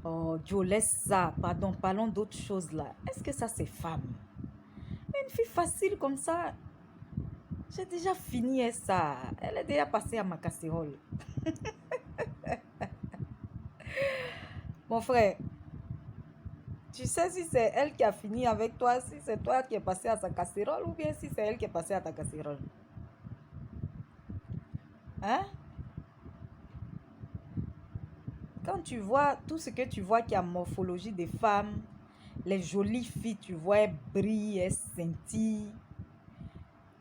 Oh, Joe, laisse ça. Pardon, parlons d'autre chose là. Est-ce que ça, c'est femme? Une fille facile comme ça, j'ai déjà fini ça. Elle est déjà passée à ma casserole. Mon frère, tu sais si c'est elle qui a fini avec toi, si c'est toi qui es passé à sa casserole ou bien si c'est elle qui est passée à ta casserole. Hein? Quand tu vois tout ce que tu vois qui a morphologie des femmes, les jolies filles, tu vois, elles brillent, elles scintillent.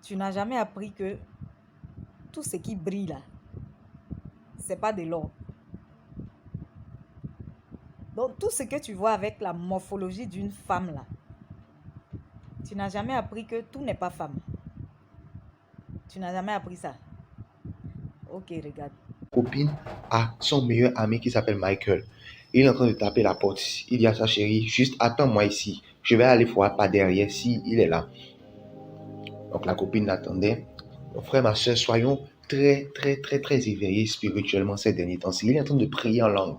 Tu n'as jamais appris que tout ce qui brille là, c'est pas de l'or. Donc tout ce que tu vois avec la morphologie d'une femme là, tu n'as jamais appris que tout n'est pas femme. Tu n'as jamais appris ça. Ok, regarde. Copine a son meilleur ami qui s'appelle Michael. Il est en train de taper la porte. Il dit à sa chérie, juste attends-moi ici. Je vais aller voir par derrière si il est là. Donc la copine l'attendait. Mon frère, ma soeur, soyons très éveillés spirituellement ces derniers temps. Il est en train de prier en langue.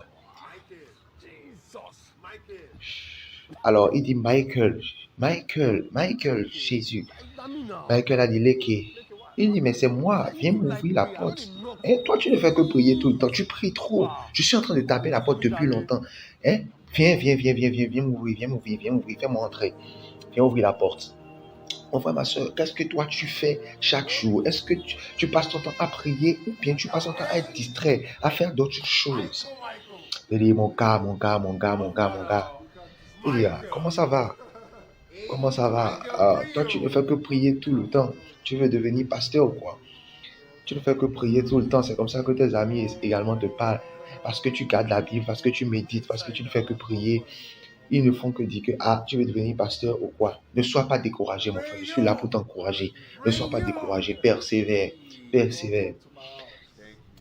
Alors il dit Michael, Jésus. Michael a dit Léké. Il dit mais c'est moi, viens m'ouvrir la porte. Et toi tu ne fais que prier tout le temps, tu pries trop. Je suis en train de taper la porte depuis longtemps. Hein? Viens m'ouvrir, fais-moi entrer. Viens ouvrir la porte. Mon frère, ma soeur, qu'est-ce que toi tu fais chaque jour? Est-ce que tu passes ton temps à prier ou bien tu passes ton temps à être distrait, à faire d'autres choses? Il dit mon gars. Il dit comment ça va? Comment ça va? Toi tu ne fais que prier tout le temps. Tu veux devenir pasteur ou quoi? Tu ne fais que prier tout le temps. C'est comme ça que tes amis également te parlent. Parce que tu gardes la Bible, parce que tu médites, parce que tu ne fais que prier. Ils ne font que dire que tu veux devenir pasteur ou quoi. Ne sois pas découragé, mon frère. Je suis là pour t'encourager. Ne sois pas découragé. Persévère.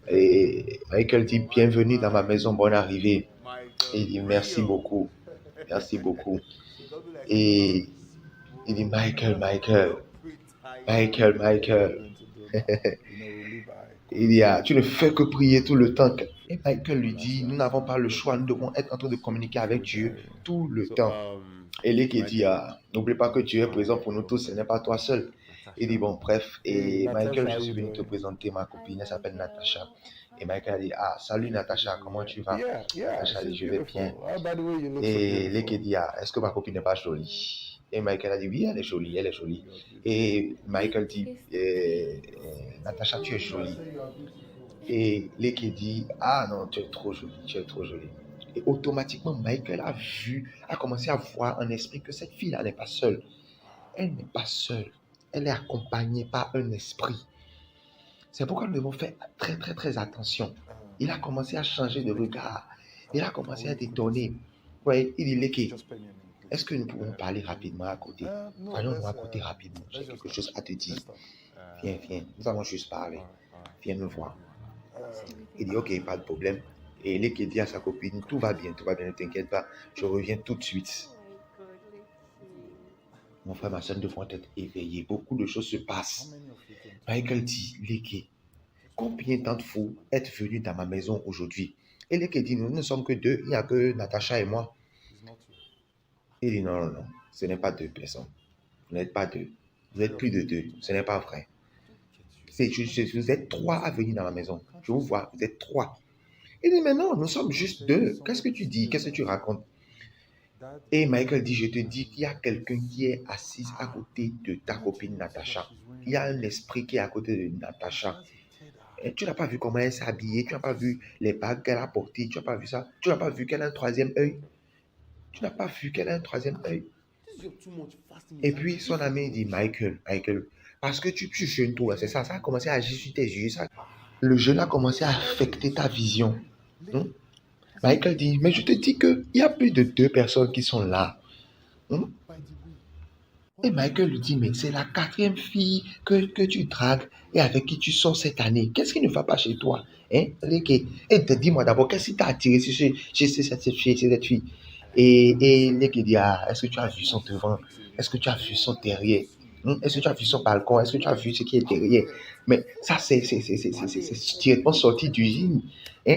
Et Michael dit bienvenue dans ma maison, bonne arrivée. Et il dit merci beaucoup. Et il dit Michael. Il dit tu ne fais que prier tout le temps. Et Michael lui dit nous n'avons pas le choix, nous devons être en train de communiquer avec Dieu tout le temps. Et lui qui dit n'oublie pas que Dieu est présent pour nous tous, ce n'est pas toi seul. Il dit bon bref, et Michael, je suis venu te présenter ma copine, elle s'appelle Natacha. Et Michael a dit salut Natacha, comment tu vas? Natacha dit je vais bien. Et lui qui dit est-ce que ma copine n'est pas jolie? Et Michael a dit oui, elle est jolie. Et Michael dit Natacha, tu es jolie. Et lui qui dit non, tu es trop jolie. Et automatiquement, Michael a commencé à voir en esprit que cette fille-là n'est pas seule. Elle n'est pas seule. Elle est accompagnée par un esprit. C'est pourquoi nous devons faire très attention. Il a commencé à changer de regard. Il a commencé à détonner. Ouais, il dit, Léké, est-ce que nous pouvons parler rapidement à côté? Parlons-nous à côté rapidement. J'ai quelque chose à te dire. Viens. Nous allons juste parler. Viens me voir. Il dit, ok, pas de problème. Et Léké dit à sa copine, tout va bien, ne t'inquiète pas. Je reviens tout de suite. Mon frère, ma soeur, nous devons être éveillés. Beaucoup de choses se passent. Michael dit, Léké, combien d'entre vous êtes venus dans ma maison aujourd'hui? Et Léké dit, nous ne sommes que deux. Il n'y a que Natacha et moi. Il dit, non. Ce n'est pas deux personnes. Vous n'êtes pas deux. Vous êtes plus de deux. Ce n'est pas vrai. Vous êtes trois à venir dans la maison. Je vous vois, vous êtes trois. Il dit, mais non, nous sommes juste deux. Qu'est-ce que tu dis? Qu'est-ce que tu racontes? Et Michael dit, je te dis qu'il y a quelqu'un qui est assis à côté de ta copine Natacha. Il y a un esprit qui est à côté de Natacha. Et tu n'as pas vu comment elle s'est habillée, tu n'as pas vu les bagues qu'elle a portées, tu n'as pas vu ça. Tu n'as pas vu qu'elle a un troisième œil. Et puis son ami dit, Michael, parce que tu jeûnes toi, c'est ça, ça a commencé à agir sur tes yeux. Le jeûne a commencé à affecter ta vision. Michael dit, mais je te dis qu'il y a plus de deux personnes qui sont là. Et Michael lui dit, mais c'est la quatrième fille que tu dragues et avec qui tu sors cette année. Qu'est-ce qui ne va pas chez toi? Et dis-moi d'abord, qu'est-ce qui t'a attiré chez cette fille? Et Léké dit, est-ce que tu as vu son devant? Est-ce que tu as vu son derrière? Est-ce que tu as vu son balcon? Est-ce que tu as vu ce qui est derrière? Mais ça, c'est directement sorti d'usine.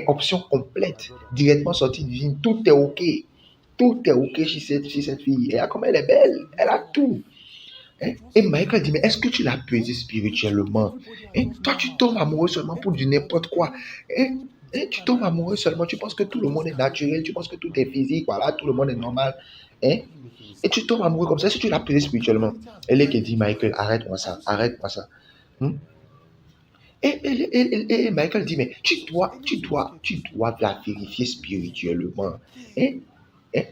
Option complète, directement sorti d'usine. Tout est OK. Tout est OK chez cette fille. Et comme elle est belle, elle a tout. Et Michael dit, mais est-ce que tu l'as pesé spirituellement? Toi, tu tombes amoureux seulement pour du n'importe quoi. Tu tombes amoureux seulement, tu penses que tout le monde est naturel, tu penses que tout est physique, voilà, tout le monde est normal. Et tu tombes amoureux comme ça, est-ce que tu l'as pesé spirituellement? Elle est qui dit, Michael, arrête-moi ça, arrête-moi ça. Et Michael dit, mais tu dois la vérifier spirituellement.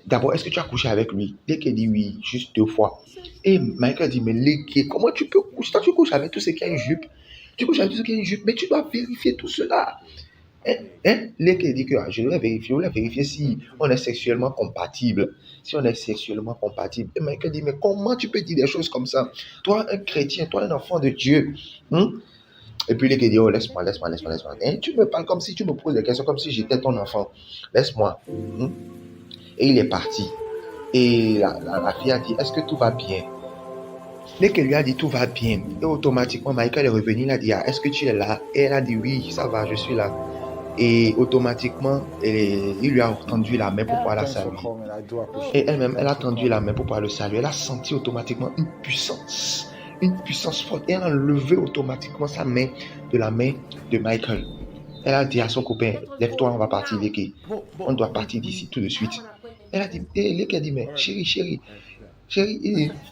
D'abord, est-ce que tu as couché avec lui? Dès qu'elle dit oui, juste 2 fois. Et Michael dit, mais comment tu peux coucher? Toi, tu couches avec tout ce qui a une jupe. Tu couches avec tout ce qui a une jupe, mais tu dois vérifier tout cela. Léké dit que je dois vérifier si on est sexuellement compatible. Si on est sexuellement compatible. Et Michael dit, mais comment tu peux dire des choses comme ça? Toi, un chrétien, toi, un enfant de Dieu. Et puis Léké dit, oh, laisse-moi. Tu me parles comme si tu me poses des questions, comme si j'étais ton enfant. Laisse-moi. Et il est parti. Et la fille a dit, est-ce que tout va bien? Dès qu'elle lui a dit tout va bien, et automatiquement Michael est revenu, il a dit, est-ce que tu es là? Et elle a dit, oui, ça va, je suis là. Et automatiquement, il lui a tendu la main pour pouvoir la saluer. Et elle-même, elle a tendu la main pour pouvoir le saluer. Elle a senti automatiquement une puissance forte. Et elle a enlevé automatiquement sa main de la main de Michael. Elle a dit à son copain, lève-toi, on va partir, Léké. On doit partir d'ici tout de suite. Elle a dit, Léké a dit, mais chérie,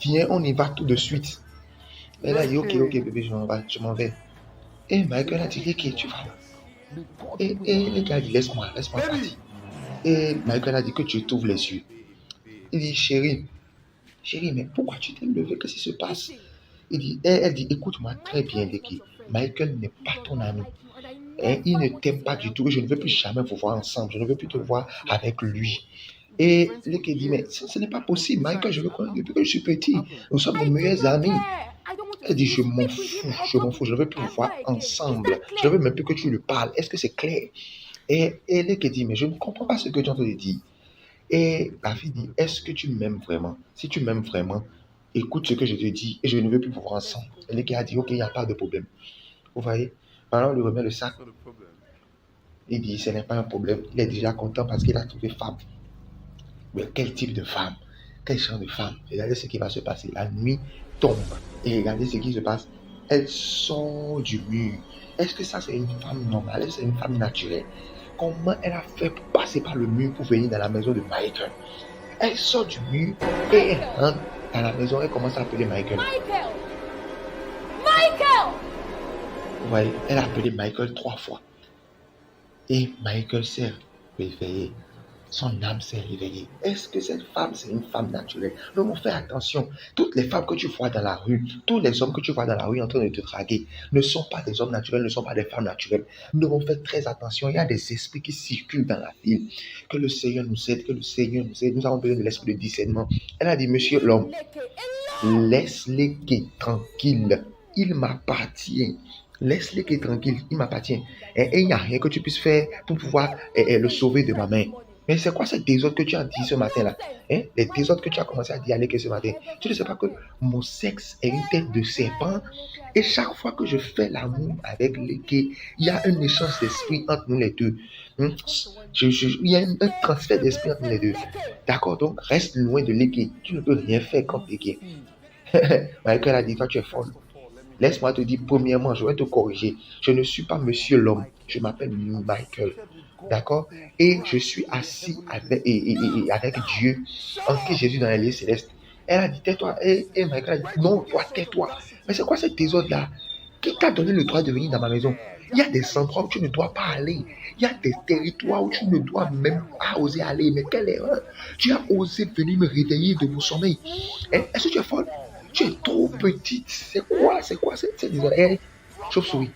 viens, on y va tout de suite. Elle a dit, ok, bébé, je m'en vais. Et Michael a dit, Léké, tu vas. Et Léké a dit, laisse-moi partir. Et Michael a dit que Dieu t'ouvre les yeux. Il dit, chérie, mais pourquoi tu t'es levé? Qu'est-ce qui se passe? Elle dit, écoute-moi très bien, Léké. Michael n'est pas ton ami. Il ne t'aime pas du tout. Je ne veux plus jamais vous voir ensemble. Je ne veux plus te voir avec lui. Et Léké dit, mais ce n'est pas possible. Michael, je le connais depuis que je suis petit. Nous sommes nos meilleurs amis. Elle dit, je m'en fous. Je ne veux plus vous voir ensemble. Je ne veux même plus que tu lui parles. Est-ce que c'est clair? Et Léké dit, mais je ne comprends pas ce que tu es en train de dire. Et la fille dit, est-ce que tu m'aimes vraiment? Si tu m'aimes vraiment, écoute ce que je te dis et je ne veux plus vous voir ensemble. Et Léké a dit, ok, il n'y a pas de problème. Vous voyez? Alors on lui remet le sac. Il dit, ce n'est pas un problème. Il est déjà content parce qu'il a trouvé femme. Mais quel type de femme? Quel genre de femme? Regardez ce qui va se passer. La nuit tombe. Et regardez ce qui se passe. Elle sort du mur. Est-ce que ça, c'est une femme normale? Est-ce que c'est une femme naturelle? Comment elle a fait pour passer par le mur pour venir dans la maison de Michael? Elle sort du mur et elle rentre dans la maison. Elle commence à appeler Michael. Vous voyez, elle a appelé Michael 3 fois. Et Michael s'est réveillé. Son âme s'est réveillée. Est-ce que cette femme, c'est une femme naturelle? Non, fais attention. Toutes les femmes que tu vois dans la rue, tous les hommes que tu vois dans la rue en train de te draguer, ne sont pas des hommes naturels, ne sont pas des femmes naturelles. Nous faites très attention. Il y a des esprits qui circulent dans la ville. Que le Seigneur nous aide, Nous avons besoin de l'esprit de discernement. Elle a dit, monsieur l'homme, laisse-les tranquilles. Il m'appartient. Laisse-les tranquilles. Il m'appartient. Et il n'y a rien que tu puisses faire pour pouvoir le sauver de ma main. Mais c'est quoi cette désordre que tu as dit ce matin-là? Les désordres que tu as commencé à dialoguer ce matin. Tu ne sais pas que mon sexe est une tête de serpent. Et chaque fois que je fais l'amour avec Léké, il y a un échange d'esprit entre nous les deux. Il y a un transfert d'esprit entre nous les deux. D'accord, donc reste loin de Léké. Tu ne peux rien faire contre Léké. Michael a dit, toi tu es folle. Laisse-moi te dire, premièrement, je vais te corriger. Je ne suis pas monsieur l'homme. Je m'appelle Michael. D'accord? Et je suis assis avec Dieu, en Christ Jésus dans les lieux célestes. Elle a dit, tais-toi. Et Michael a dit, non, toi, tais-toi. Mais c'est quoi cette désordre-là? Qui t'a donné le droit de venir dans ma maison? Il y a des endroits où tu ne dois pas aller. Il y a des territoires où tu ne dois même pas oser aller. Mais quelle erreur! Tu as osé venir me réveiller de mon sommeil. Est-ce que tu es folle? Tu es trop petite. C'est quoi cette désordre? Chauve-souris.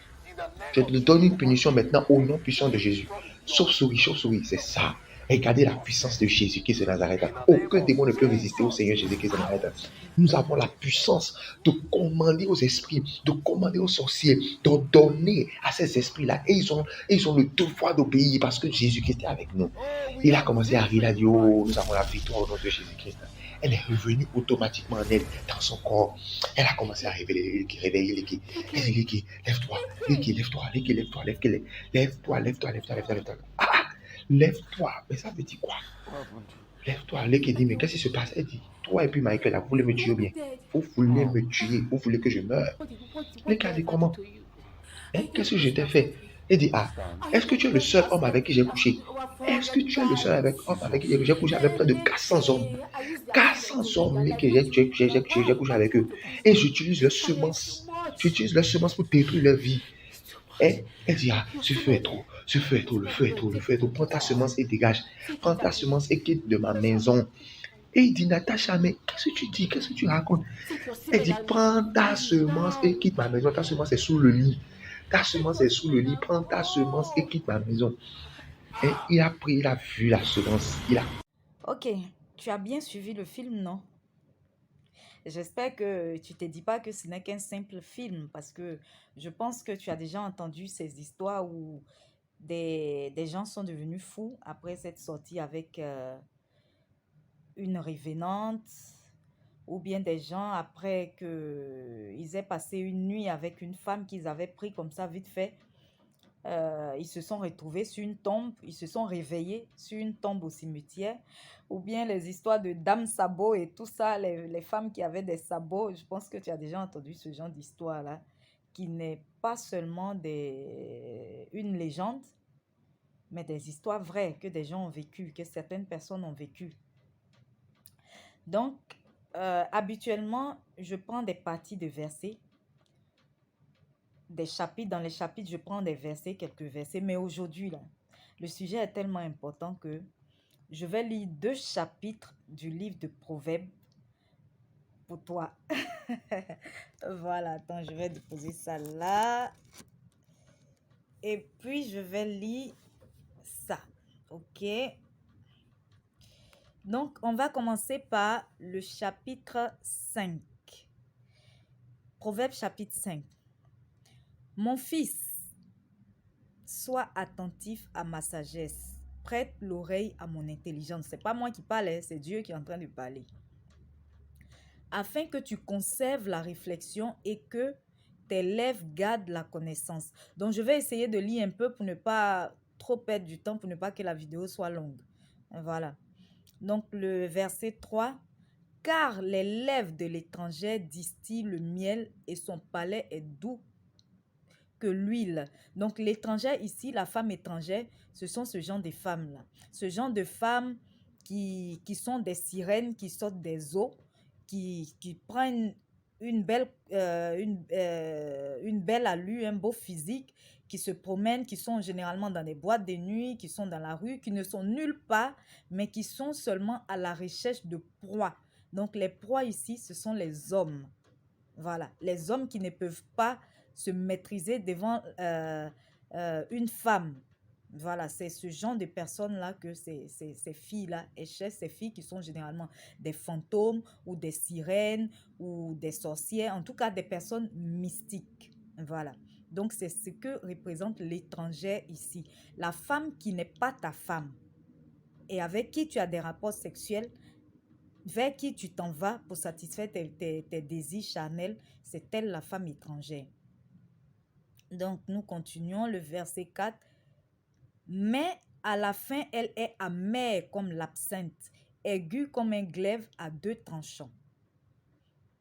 Je te donne une punition maintenant au nom puissant de Jésus. Chauve-souris, c'est ça. Regardez la puissance de Jésus-Christ de Nazareth. Aucun démon ne peut résister au Seigneur Jésus-Christ de Nazareth. Nous avons la puissance de commander aux esprits, de commander aux sorciers, d'ordonner à ces esprits-là. Et ils ont le devoir d'obéir parce que Jésus-Christ est avec nous. Il a commencé à rire, il a dit, oh, nous avons la victoire au nom de Jésus-Christ. Elle est revenue automatiquement en elle, dans son corps. Elle a commencé à réveiller Liki. Elle dit, Liki, lève-toi, Liki, lève-toi, Liki, lève-toi, lève-toi, lève-toi, lève-toi, lève-toi, lève-toi. Ah, lève-toi. Mais ça veut dire quoi? Lève-toi. Liki dit, mais qu'est-ce qui se passe? Elle dit, toi et puis Michael, là, vous voulez me tuer ou bien? Vous voulez me tuer, vous voulez que je meure. Liki a dit, comment? Qu'est-ce que je t'ai fait? Il dit, ah, est-ce que tu es le seul homme avec qui j'ai couché? Est-ce que tu es le seul homme avec qui j'ai couché avec près de 400 hommes? 400 hommes que j'ai couché avec eux. Et j'utilise leurs semences. J'utilise leurs semences pour détruire leur vie. Et elle dit, ah, ce feu est trop, ce feu est trop, le feu est trop, le feu est trop. Prends ta semence et dégage. Prends ta semence et quitte de ma maison. Et il dit, Natacha, mais qu'est-ce que tu dis? Qu'est-ce que tu racontes? Elle dit, prends ta semence et quitte ma maison. Ta semence est sous le lit. Ta semence est sous le lit. Prends ta semence et quitte ma maison. Et il a pris, il a vu la semence. Ok, tu as bien suivi le film, non? J'espère que tu ne te dis pas que ce n'est qu'un simple film parce que je pense que tu as déjà entendu ces histoires où des gens sont devenus fous après cette sortie avec une revenante ou bien des gens après qu'ils aient passé une nuit avec une femme qu'ils avaient pris comme ça vite fait. Ils se sont retrouvés sur une tombe, ils se sont réveillés sur une tombe au cimetière, ou bien les histoires de dames sabots et tout ça, les femmes qui avaient des sabots. Je pense que tu as déjà entendu ce genre d'histoire-là, qui n'est pas seulement une légende, mais des histoires vraies que des gens ont vécues, que certaines personnes ont vécues. Donc, habituellement, je prends des parties de versets, des chapitres. Dans les chapitres, je prends des versets, quelques versets. Mais aujourd'hui, là, le sujet est tellement important que je vais lire 2 chapitres du livre de Proverbes pour toi. Voilà, attends, je vais déposer ça là. Et puis, je vais lire ça. OK? Donc, on va commencer par le chapitre 5. Proverbe chapitre 5. Mon fils, sois attentif à ma sagesse. Prête l'oreille à mon intelligence. C'est pas moi qui parle, c'est Dieu qui est en train de parler. Afin que tu conserves la réflexion et que tes lèvres gardent la connaissance. Donc, je vais essayer de lire un peu pour ne pas trop perdre du temps, pour ne pas que la vidéo soit longue. Voilà. Donc, le verset 3. Car les lèvres de l'étranger distillent le miel et son palais est doux que l'huile. Donc, l'étranger ici, la femme étrangère, ce sont ce genre de femmes-là. Ce genre de femmes qui sont des sirènes, qui sortent des eaux, qui prennent une belle allure, un beau physique, qui se promènent, qui sont généralement dans des boîtes de nuit, qui sont dans la rue, qui ne sont nulle part, mais qui sont seulement à la recherche de proies. Donc, les proies ici, ce sont les hommes. Voilà, les hommes qui ne peuvent pas se maîtriser devant une femme. Voilà, c'est ce genre de personnes-là que ces filles-là cherchent, ces filles qui sont généralement des fantômes ou des sirènes ou des sorcières, en tout cas des personnes mystiques. Voilà. Donc, c'est ce que représente l'étranger ici. La femme qui n'est pas ta femme et avec qui tu as des rapports sexuels, vers qui tu t'en vas pour satisfaire tes désirs charnels, c'est elle la femme étrangère. Donc, nous continuons le verset 4. Mais à la fin, elle est amère comme l'absinthe, aiguë comme un glaive à 2 tranchants.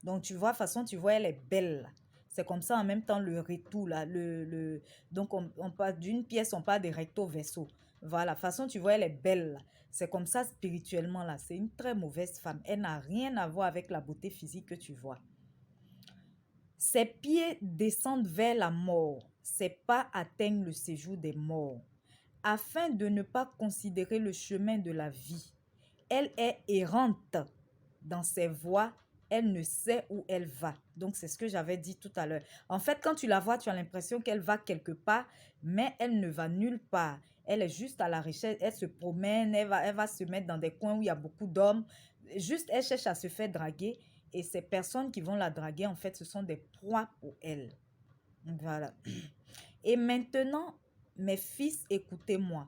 Donc, tu vois, de toute façon, tu vois, elle est belle. C'est comme ça en même temps le retour là. Donc, on parle d'une pièce, on parle de recto verso. Voilà, de toute façon, tu vois, elle est belle. C'est comme ça spirituellement là. C'est une très mauvaise femme. Elle n'a rien à voir avec la beauté physique que tu vois. Ses pieds descendent vers la mort. Ses pas atteignent le séjour des morts. Afin de ne pas considérer le chemin de la vie. Elle est errante dans ses voies. Elle ne sait où elle va. Donc, c'est ce que j'avais dit tout à l'heure. En fait, quand tu la vois, tu as l'impression qu'elle va quelque part, mais elle ne va nulle part. Elle est juste à la recherche, elle se promène, elle va se mettre dans des coins où il y a beaucoup d'hommes. Juste, elle cherche à se faire draguer. Et ces personnes qui vont la draguer, en fait, ce sont des proies pour elle. Voilà. Et maintenant, mes fils, écoutez-moi.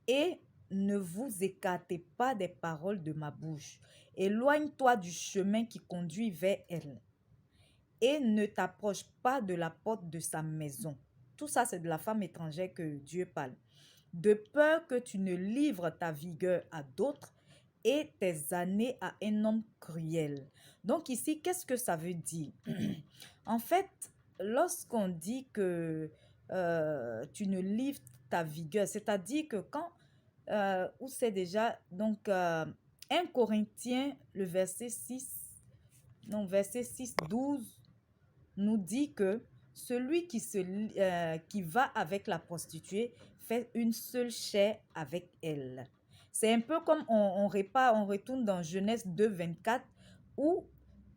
Et ne vous écartez pas des paroles de ma bouche. Éloigne-toi du chemin qui conduit vers elle. Et ne t'approche pas de la porte de sa maison. Tout ça, c'est de la femme étrangère que Dieu parle. De peur que tu ne livres ta vigueur à d'autres et tes années à un homme cruel. Donc ici, qu'est-ce que ça veut dire? En fait, lorsqu'on dit que tu ne livres ta vigueur, c'est-à-dire que quand, où c'est déjà, donc 1 Corinthiens, le verset 6, non, verset 6, 12, nous dit que celui qui va avec la prostituée fait une seule chair avec elle. C'est un peu comme on retourne dans Genèse 2, 24, où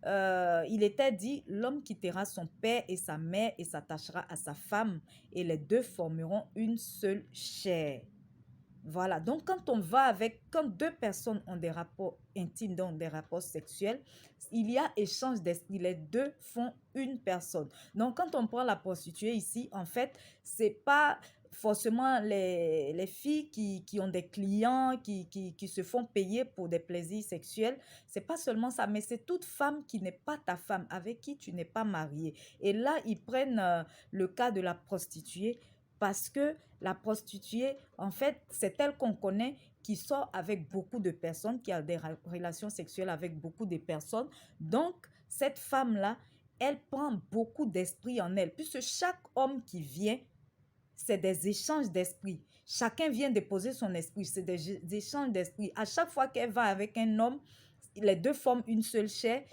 il était dit, l'homme quittera son père et sa mère et s'attachera à sa femme, et les deux formeront une seule chair. Voilà, donc quand deux personnes ont des rapports intimes, donc des rapports sexuels, il y a échange d'esprit, les deux font une personne. Donc quand on prend la prostituée ici, en fait, c'est pas forcément les filles qui ont des clients, qui se font payer pour des plaisirs sexuels, c'est pas seulement ça, mais c'est toute femme qui n'est pas ta femme, avec qui tu n'es pas marié. Et là, ils prennent le cas de la prostituée, parce que la prostituée, en fait, c'est elle qu'on connaît qui sort avec beaucoup de personnes, qui a des relations sexuelles avec beaucoup de personnes. Donc, cette femme-là, elle prend beaucoup d'esprit en elle, puisque chaque homme qui vient, c'est des échanges d'esprit. Chacun vient déposer son esprit, c'est des échanges d'esprit. À chaque fois qu'elle va avec un homme, les deux forment une seule chair,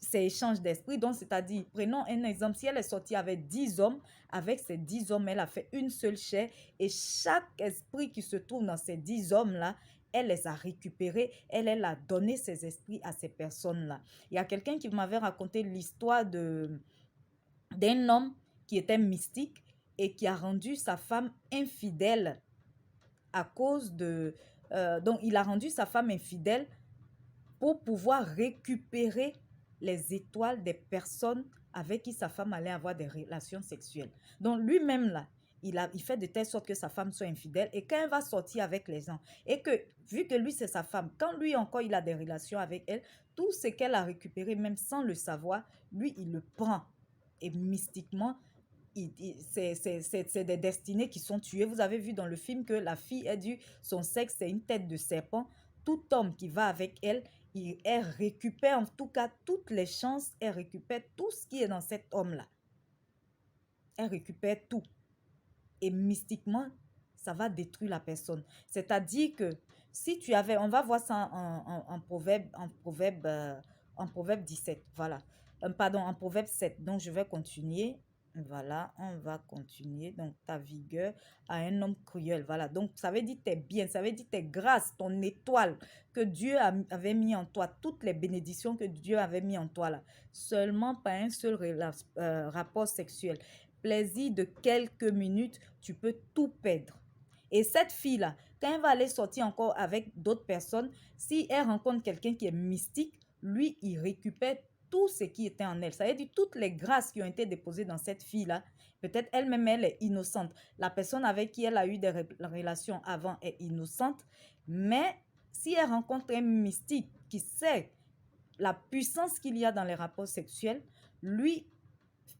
c'est échange d'esprit. Donc, c'est-à-dire, prenons un exemple, si elle est sortie avec 10 hommes, avec ces 10 hommes, elle a fait une seule chair, et chaque esprit qui se trouve dans ces 10 hommes-là, elle les a récupérés, elle a donné ses esprits à ces personnes-là. Il y a quelqu'un qui m'avait raconté l'histoire d'un homme qui était mystique et qui a rendu sa femme infidèle à cause de... donc, il a rendu sa femme infidèle pour pouvoir récupérer les étoiles des personnes avec qui sa femme allait avoir des relations sexuelles. Donc lui-même là, il fait de telle sorte que sa femme soit infidèle, et quand elle va sortir avec les gens, et que vu que lui c'est sa femme, quand lui encore il a des relations avec elle, tout ce qu'elle a récupéré même sans le savoir, lui il le prend, et mystiquement c'est des destinées qui sont tuées. Vous avez vu dans le film que la fille a dit son sexe c'est une tête de serpent. Tout homme qui va avec elle, elle récupère en tout cas toutes les chances, elle récupère tout ce qui est dans cet homme-là. Elle récupère tout. Et mystiquement, ça va détruire la personne. C'est-à-dire que si tu avais, on va voir ça en proverbe 17, voilà. Pardon, en proverbe 7. Donc, je vais continuer. Voilà, on va continuer. Donc, ta vigueur à un homme cruel. Voilà, donc ça veut dire tes biens, ça veut dire tes grâces, ton étoile que Dieu avait mis en toi, toutes les bénédictions que Dieu avait mis en toi là. Seulement par un seul rapport sexuel. Plaisir de quelques minutes, tu peux tout perdre. Et cette fille-là, quand elle va aller sortir encore avec d'autres personnes, si elle rencontre quelqu'un qui est mystique, lui, il récupère tout ce qui était en elle. Ça veut dire toutes les grâces qui ont été déposées dans cette fille-là. Peut-être elle-même, elle est innocente. La personne avec qui elle a eu des relations avant est innocente. Mais si elle rencontre un mystique qui sait la puissance qu'il y a dans les rapports sexuels, lui,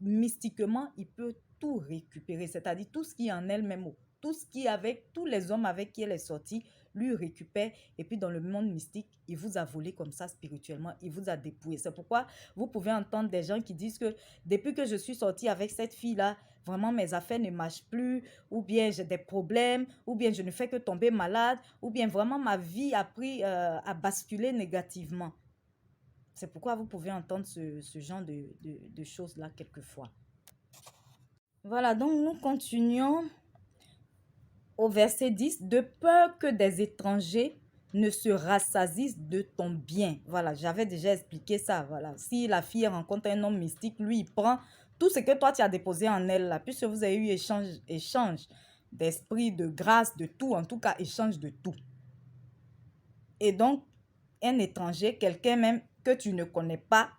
mystiquement, il peut tout récupérer. C'est-à-dire tout ce qui est en elle-même, tout ce qui est avec tous les hommes avec qui elle est sortie, lui récupère. Et puis dans le monde mystique, il vous a volé comme ça spirituellement, il vous a dépouillé. C'est pourquoi vous pouvez entendre des gens qui disent que depuis que je suis sortie avec cette fille-là, vraiment mes affaires ne marchent plus, ou bien j'ai des problèmes, ou bien je ne fais que tomber malade, ou bien vraiment ma vie a à basculer négativement. C'est pourquoi vous pouvez entendre ce genre de choses-là quelquefois. Voilà, donc nous continuons au verset 10. De peur que des étrangers ne se rassasissent de ton bien. Voilà, j'avais déjà expliqué ça. Voilà, si la fille rencontre un homme mystique, lui, il prend tout ce que toi, tu as déposé en elle, là, puisque vous avez eu échange. d'esprit, de grâce, de tout, en tout cas, échange de tout. Et donc, un étranger, quelqu'un même que tu ne connais pas,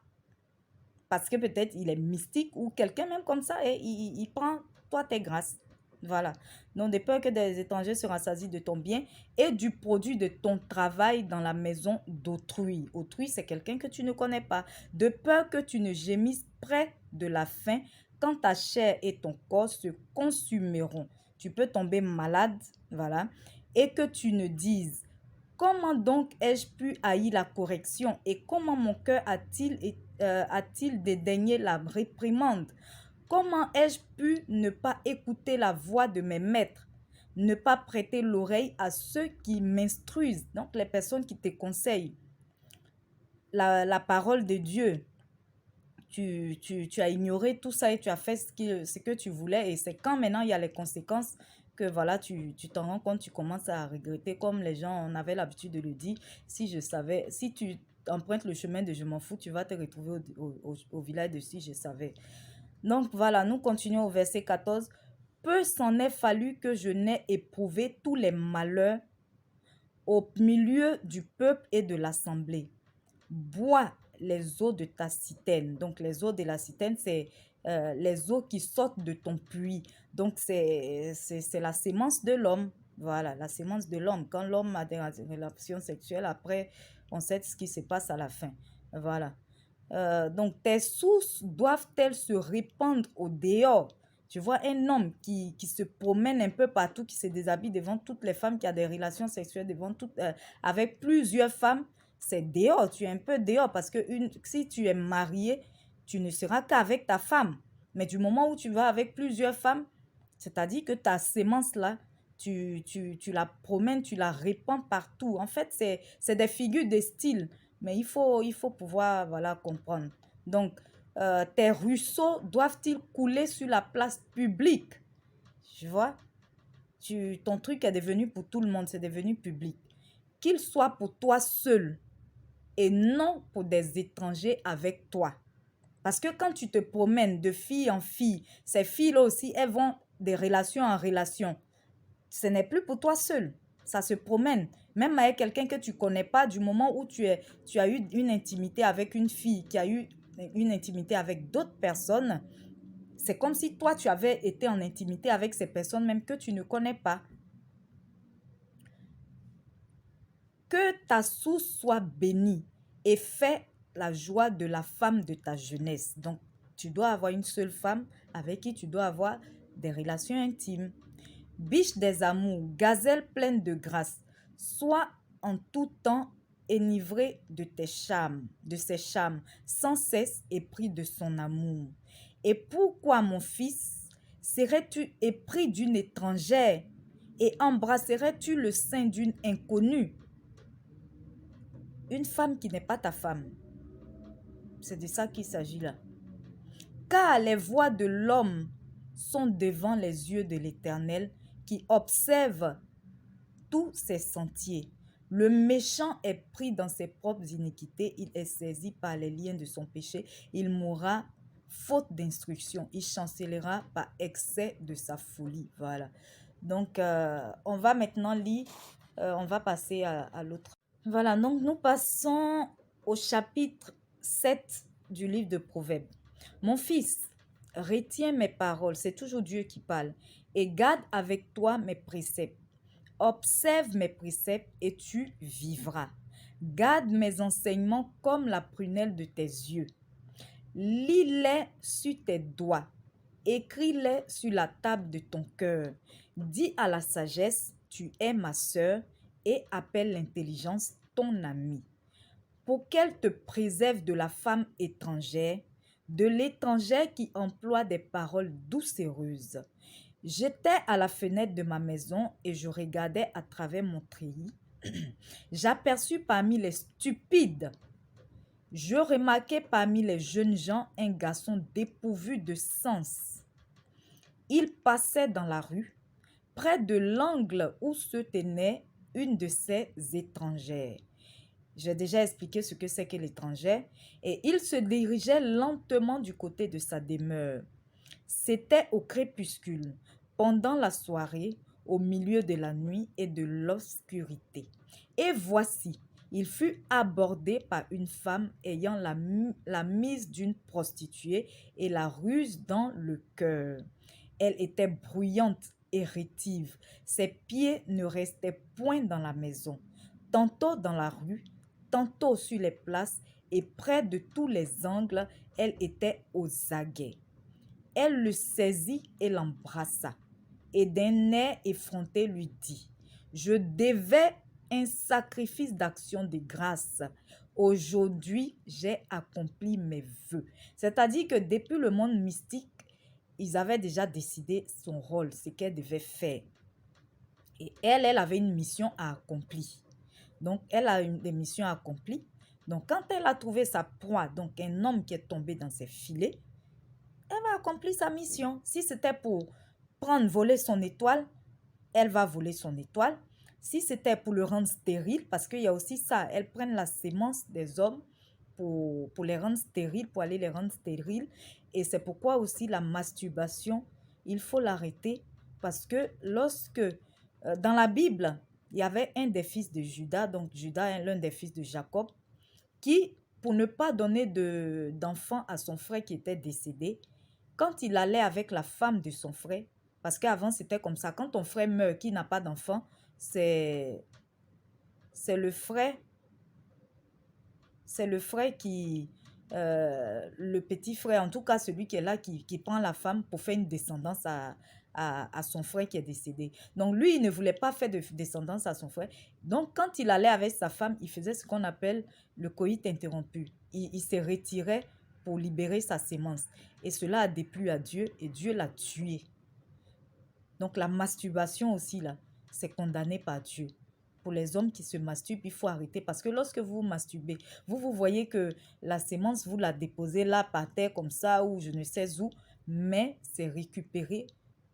parce que peut-être il est mystique ou quelqu'un même comme ça, et il prend toi tes grâces. Voilà. Donc, de peur que des étrangers se rassasient de ton bien et du produit de ton travail dans la maison d'autrui. Autrui, c'est quelqu'un que tu ne connais pas. De peur que tu ne gémisses près de la faim quand ta chair et ton corps se consumeront. Tu peux tomber malade, voilà, et que tu ne dises: comment donc ai-je pu haïr la correction et comment mon cœur a-t-il dédaigné la réprimande? Comment ai-je pu ne pas écouter la voix de mes maîtres, ne pas prêter l'oreille à ceux qui m'instruisent, donc les personnes qui te conseillent la parole de Dieu? Tu as ignoré tout ça et tu as fait ce que tu voulais, et c'est quand maintenant il y a les conséquences que voilà, tu t'en rends compte, tu commences à regretter, comme les gens, on avait l'habitude de le dire: si je savais, si tu empruntes le chemin de je m'en fous, tu vas te retrouver au village de si je savais. Donc voilà, nous continuons au verset 14. Peu s'en est fallu que je n'ai éprouvé tous les malheurs au milieu du peuple et de l'assemblée. Bois les eaux de ta citerne. Donc les eaux de la citerne, c'est les eaux qui sortent de ton puits. Donc c'est la sémence de l'homme. Voilà, la sémence de l'homme. Quand l'homme a des relations sexuelles, après, on sait ce qui se passe à la fin. Voilà. Donc tes sources doivent-elles se répandre au dehors? Tu vois un homme qui se promène un peu partout, qui se déshabille devant toutes les femmes, qui a des relations sexuelles avec plusieurs femmes, c'est dehors. Tu es un peu dehors parce que si tu es marié, tu ne seras qu'avec ta femme. Mais du moment où tu vas avec plusieurs femmes, c'est-à-dire que ta sémence-là, tu la promènes, tu la répands partout. En fait, c'est des figures de style, mais il faut pouvoir, voilà, comprendre. Donc, tes ruisseaux doivent-ils couler sur la place publique? Tu vois? Ton truc est devenu pour tout le monde, c'est devenu public. Qu'il soit pour toi seul et non pour des étrangers avec toi. Parce que quand tu te promènes de fille en fille, ces filles-là aussi, elles vont de relation en relation. Ce n'est plus pour toi seul. Ça se promène. Même avec quelqu'un que tu ne connais pas, du moment où tu as eu une intimité avec une fille, qui a eu une intimité avec d'autres personnes, c'est comme si toi, tu avais été en intimité avec ces personnes même que tu ne connais pas. Que ta source soit bénie et fais la joie de la femme de ta jeunesse. Donc, tu dois avoir une seule femme avec qui tu dois avoir des relations intimes. Biche des amours, gazelle pleine de grâce, sois en tout temps enivré de tes charmes, de ses charmes, sans cesse épris de son amour. Et pourquoi, mon fils, serais-tu épris d'une étrangère et embrasserais-tu le sein d'une inconnue? Une femme qui n'est pas ta femme. C'est de ça qu'il s'agit là. Car les voies de l'homme sont devant les yeux de l'Éternel, qui observe tous ses sentiers. Le méchant est pris dans ses propres iniquités, il est saisi par les liens de son péché, il mourra faute d'instruction, il chancellera par excès de sa folie. Voilà. Donc, on va maintenant lire, on va passer à l'autre. Voilà, donc nous passons au chapitre 7 du livre de Proverbes. Mon fils, retiens mes paroles, c'est toujours Dieu qui parle, et garde avec toi mes préceptes. Observe mes préceptes et tu vivras. Garde mes enseignements comme la prunelle de tes yeux. Lis-les sur tes doigts. Écris-les sur la table de ton cœur. Dis à la sagesse, tu es ma sœur, et appelle l'intelligence ton ami. Pour qu'elle te préserve de la femme étrangère, de l'étrangère qui emploie des paroles doucereuses. J'étais à la fenêtre de ma maison et je regardais à travers mon treillis. J'aperçus parmi les stupides, je remarquai parmi les jeunes gens un garçon dépourvu de sens. Il passait dans la rue, près de l'angle où se tenait une de ces étrangères. J'ai déjà expliqué ce que c'est que l'étrangère. Et il se dirigeait lentement du côté de sa demeure. C'était au crépuscule. pendant la soirée, au milieu de la nuit et de l'obscurité. Et voici, il fut abordé par une femme ayant la mise d'une prostituée et la ruse dans le cœur. Elle était bruyante et rétive. Ses pieds ne restaient point dans la maison, tantôt dans la rue, tantôt sur les places, et près de tous les angles, elle était aux aguets. Elle le saisit et l'embrassa, et d'un air effronté lui dit, « Je devais un sacrifice d'action de grâce. Aujourd'hui, j'ai accompli mes vœux. » C'est-à-dire que depuis le monde mystique, ils avaient déjà décidé son rôle, ce qu'elle devait faire. Et elle avait une mission à accomplir. Donc, elle a des missions accomplies. Donc, quand elle a trouvé sa proie, donc un homme qui est tombé dans ses filets, elle va accomplir sa mission. Si c'était pour voler son étoile, elle va voler son étoile. Si c'était pour le rendre stérile, parce qu'il y a aussi ça, elles prennent la sémence des hommes pour les rendre stériles, pour aller les rendre stériles. Et c'est pourquoi aussi la masturbation, il faut l'arrêter, parce que lorsque, dans la Bible, il y avait un des fils de Judas, donc Judas est l'un des fils de Jacob, qui, pour ne pas donner d'enfant à son frère qui était décédé, quand il allait avec la femme de son frère, parce qu'avant c'était comme ça, quand ton frère meurt, qui n'a pas d'enfant, c'est le frère qui, le petit frère, en tout cas celui qui est là, qui prend la femme pour faire une descendance à son frère qui est décédé. Donc lui, il ne voulait pas faire de descendance à son frère. Donc quand il allait avec sa femme, il faisait ce qu'on appelle le coït interrompu. Il se retirait pour libérer sa sémence. Et cela a déplu à Dieu et Dieu l'a tué. Donc la masturbation aussi, là, c'est condamné par Dieu. Pour les hommes qui se masturbent, il faut arrêter. Parce que lorsque vous vous masturbez, vous voyez que la sémence, vous la déposez là par terre comme ça ou je ne sais où, mais c'est récupéré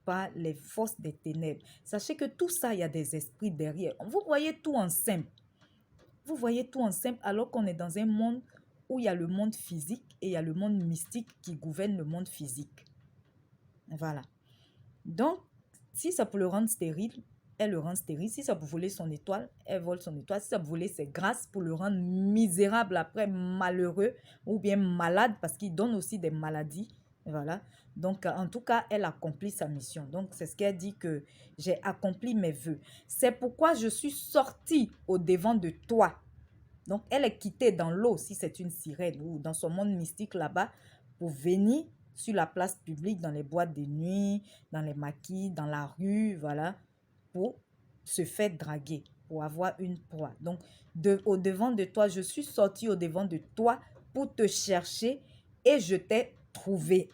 par les forces des ténèbres. Sachez que tout ça, il y a des esprits derrière. Vous voyez tout en simple. Vous voyez tout en simple alors qu'on est dans un monde où il y a le monde physique et il y a le monde mystique qui gouverne le monde physique. Voilà. Donc, si ça peut le rendre stérile, elle le rend stérile. Si ça peut voler son étoile, elle vole son étoile. Si ça peut voler ses grâces pour le rendre misérable après, malheureux ou bien malade, parce qu'il donne aussi des maladies. Voilà. Donc, en tout cas, elle accomplit sa mission. Donc, c'est ce qu'elle dit que j'ai accompli mes vœux. C'est pourquoi je suis sortie au-devant de toi. Donc, elle est quittée dans l'eau, si c'est une sirène ou dans son monde mystique là-bas, pour venir sur la place publique, dans les boîtes de nuit, dans les maquis, dans la rue, voilà, pour se faire draguer, pour avoir une proie. Donc, au-devant de toi, je suis sortie au-devant de toi pour te chercher et je t'ai trouvé.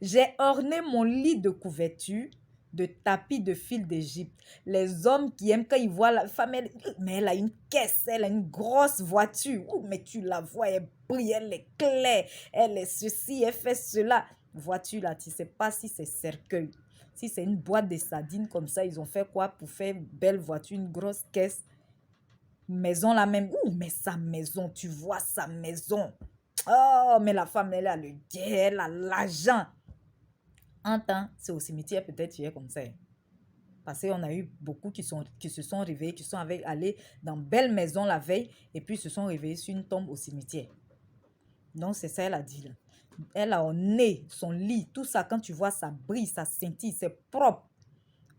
J'ai orné mon lit de couverture de tapis de fil d'Égypte. Les hommes qui aiment quand ils voient la femme, mais elle a une caisse, elle a une grosse voiture. Ouh, mais tu la vois, elle brille, elle est claire, elle est ceci, elle fait cela. Voiture là, tu ne sais pas si c'est cercueil. Si c'est une boîte de sardines comme ça, ils ont fait quoi pour faire une belle voiture, une grosse caisse. Maison la même. Ouh, mais sa maison, tu vois sa maison. Oh, mais la femme, elle a le gain, elle a l'argent. En temps, c'est au cimetière peut-être tu es comme ça. Parce qu'on a eu beaucoup qui se sont réveillés, qui sont allés dans belle maison la veille et puis se sont réveillés sur une tombe au cimetière. Donc c'est ça elle a dit là. Elle a au nez, son lit, tout ça, quand tu vois ça brille, ça scintille, c'est propre.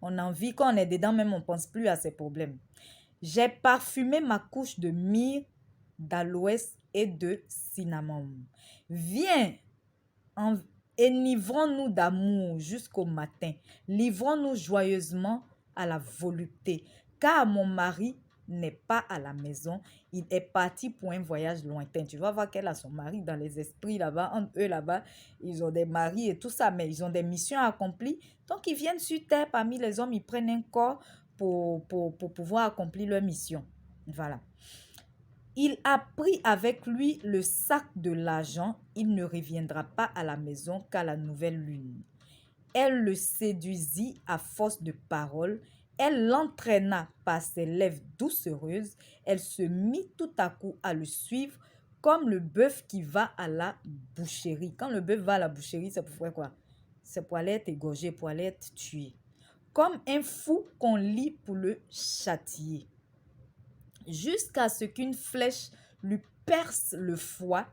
On a envie, quand on est dedans même, on ne pense plus à ses problèmes. J'ai parfumé ma couche de myrrhe, d'aloès et de cinnamon. Viens, enivrons-nous d'amour jusqu'au matin. Livrons-nous joyeusement à la volupté. Car mon mari n'est pas à la maison. Il est parti pour un voyage lointain. Tu vas voir qu'elle a son mari dans les esprits là-bas. Entre eux là-bas, ils ont des maris et tout ça, mais ils ont des missions accomplies. Donc, ils viennent sur terre parmi les hommes. Ils prennent un corps pour pouvoir accomplir leur mission. Voilà. Il a pris avec lui le sac de l'argent. Il ne reviendra pas à la maison qu'à la nouvelle lune. Elle le séduisit à force de paroles. Elle l'entraîna par ses lèvres doucereuses. Elle se mit tout à coup à le suivre comme le bœuf qui va à la boucherie. Quand le bœuf va à la boucherie, c'est pour faire quoi? c'est pour aller être égorgé, pour aller être tué. Comme un fou qu'on lie pour le châtier. Jusqu'à ce qu'une flèche lui perce le foie,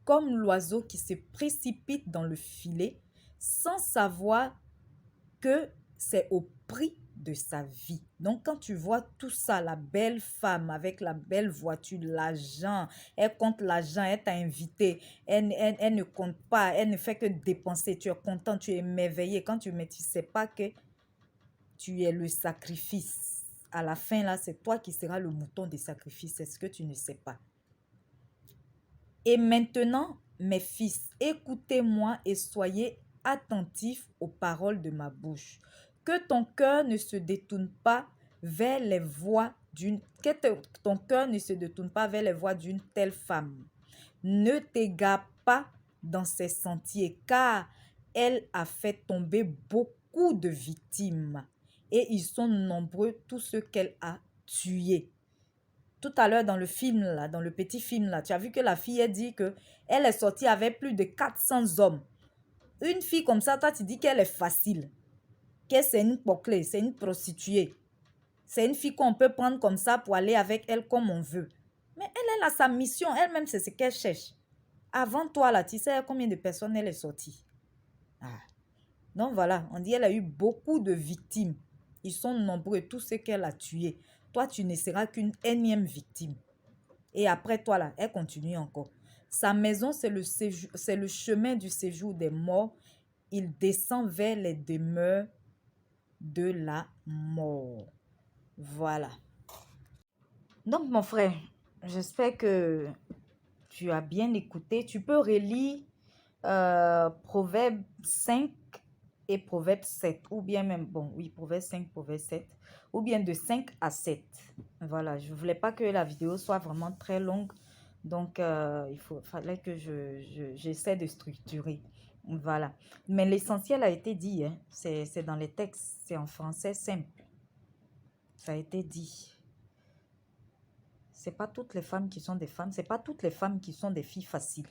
comme l'oiseau qui se précipite dans le filet, sans savoir que c'est au prix de sa vie. Donc, quand tu vois tout ça, la belle femme avec la belle voiture, l'argent, elle compte l'argent, elle t'a invité, elle ne compte pas, elle ne fait que dépenser, tu es content, tu es émerveillé. Quand tu ne sais pas que tu es le sacrifice. À la fin, là, c'est toi qui seras le mouton des sacrifices. C'est ce que tu ne sais pas. Et maintenant, mes fils, écoutez-moi et soyez attentifs aux paroles de ma bouche. Que ton cœur ne se détourne pas vers les voies ton cœur ne se détourne pas vers les voies d'une telle femme. Ne t'égare pas dans ses sentiers, car elle a fait tomber beaucoup de victimes. Et ils sont nombreux, tous ceux qu'elle a tués. Tout à l'heure dans le film, là, dans le petit film, là, tu as vu que la fille, elle dit qu'elle est sortie avec plus de 400 hommes. Une fille comme ça, toi, tu dis qu'elle est facile. Que c'est une poclée, c'est une prostituée. C'est une fille qu'on peut prendre comme ça pour aller avec elle comme on veut. Mais elle a sa mission, elle-même, c'est ce qu'elle cherche. Avant toi, là, tu sais combien de personnes elle est sortie. Ah. Donc voilà, on dit qu'elle a eu beaucoup de victimes. Ils sont nombreux, tous ceux qu'elle a tués. Toi, tu ne seras qu'une énième victime. Et après toi, là, elle continue encore. Sa maison, c'est le chemin du séjour des morts. Il descend vers les demeures de la mort. Voilà. Donc, mon frère, j'espère que tu as bien écouté. Tu peux relire Proverbe 5 et Proverbe 7. Ou bien même, bon, oui, Proverbe 5, Proverbe 7. Ou bien de 5 à 7. Voilà, je ne voulais pas que la vidéo soit vraiment très longue. Donc, fallait que j'essaie de structurer. Voilà. Mais l'essentiel a été dit. Hein. C'est dans les textes. C'est en français simple. Ça a été dit. C'est pas toutes les femmes qui sont des femmes. C'est pas toutes les femmes qui sont des filles faciles.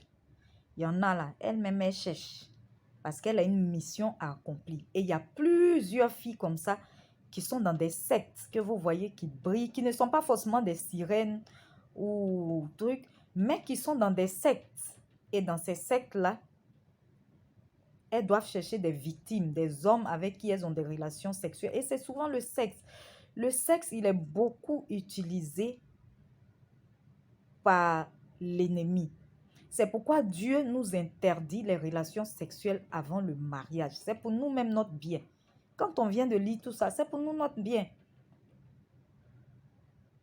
Il y en a là. Elle-même, elle cherche. Parce qu'elle a une mission à accomplir. Et il y a plusieurs filles comme ça qui sont dans des sectes que vous voyez qui brillent, qui ne sont pas forcément des sirènes ou trucs, mais qui sont dans des sectes. Et dans ces sectes-là, elles doivent chercher des victimes, des hommes avec qui elles ont des relations sexuelles. Et c'est souvent le sexe. Le sexe, il est beaucoup utilisé par l'ennemi. C'est pourquoi Dieu nous interdit les relations sexuelles avant le mariage. C'est pour nous-mêmes notre bien. Quand on vient de lire tout ça, c'est pour nous notre bien.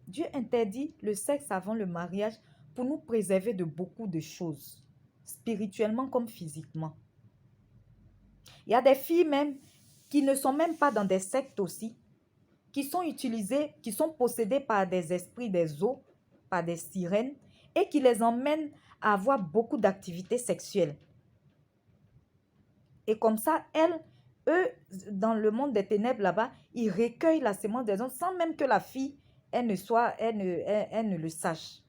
Dieu interdit le sexe avant le mariage pour nous préserver de beaucoup de choses, spirituellement comme physiquement. Il y a des filles même qui ne sont même pas dans des sectes aussi, qui sont utilisées, qui sont possédées par des esprits des eaux, par des sirènes, et qui les emmènent à avoir beaucoup d'activités sexuelles. Et comme ça, eux, dans le monde des ténèbres là-bas, ils recueillent la sémence des hommes sans même que la fille, elle ne le sache.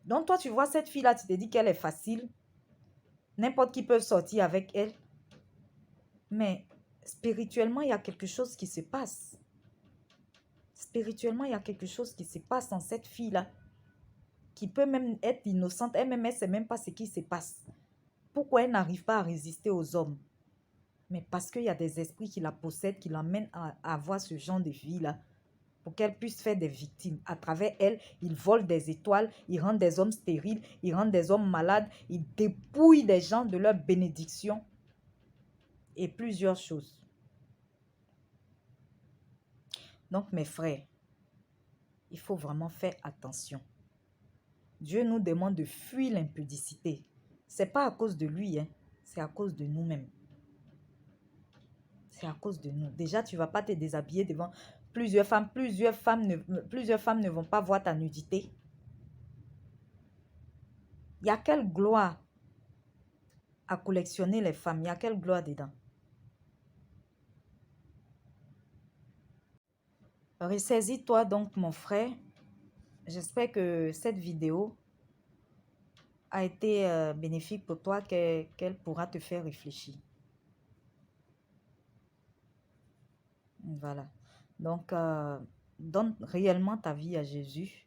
Donc toi, tu vois cette fille-là, tu te dis qu'elle est facile. N'importe qui peut sortir avec elle. Mais spirituellement, il y a quelque chose qui se passe. Spirituellement, il y a quelque chose qui se passe en cette fille-là. Qui peut même être innocente. Elle-même, elle ne sait même pas ce qui se passe. Pourquoi elle n'arrive pas à résister aux hommes? Mais parce qu'il y a des esprits qui la possèdent, qui l'emmènent à avoir ce genre de vie-là. Pour qu'elle puisse faire des victimes. À travers elle, ils volent des étoiles, ils rendent des hommes stériles, ils rendent des hommes malades, ils dépouillent des gens de leur bénédiction. Et plusieurs choses. Donc, mes frères, il faut vraiment faire attention. Dieu nous demande de fuir l'impudicité. Ce n'est pas à cause de lui, hein. C'est à cause de nous-mêmes. C'est à cause de nous. Déjà, tu ne vas pas te déshabiller devant plusieurs femmes. Plusieurs femmes ne vont pas voir ta nudité. Il y a quelle gloire à collectionner les femmes? Il y a quelle gloire dedans? Ressaisis-toi donc, mon frère. J'espère que cette vidéo a été bénéfique pour toi, qu'elle pourra te faire réfléchir. Voilà. Donc, donne réellement ta vie à Jésus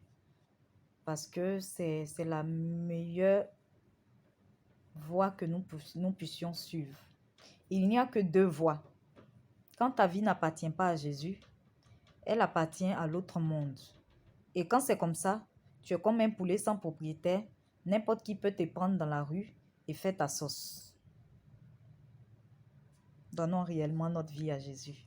parce que c'est la meilleure voie que nous puissions suivre. Il n'y a que deux voies. Quand ta vie n'appartient pas à Jésus, elle appartient à l'autre monde. Et quand c'est comme ça, tu es comme un poulet sans propriétaire. N'importe qui peut te prendre dans la rue et faire ta sauce. Donnons réellement notre vie à Jésus.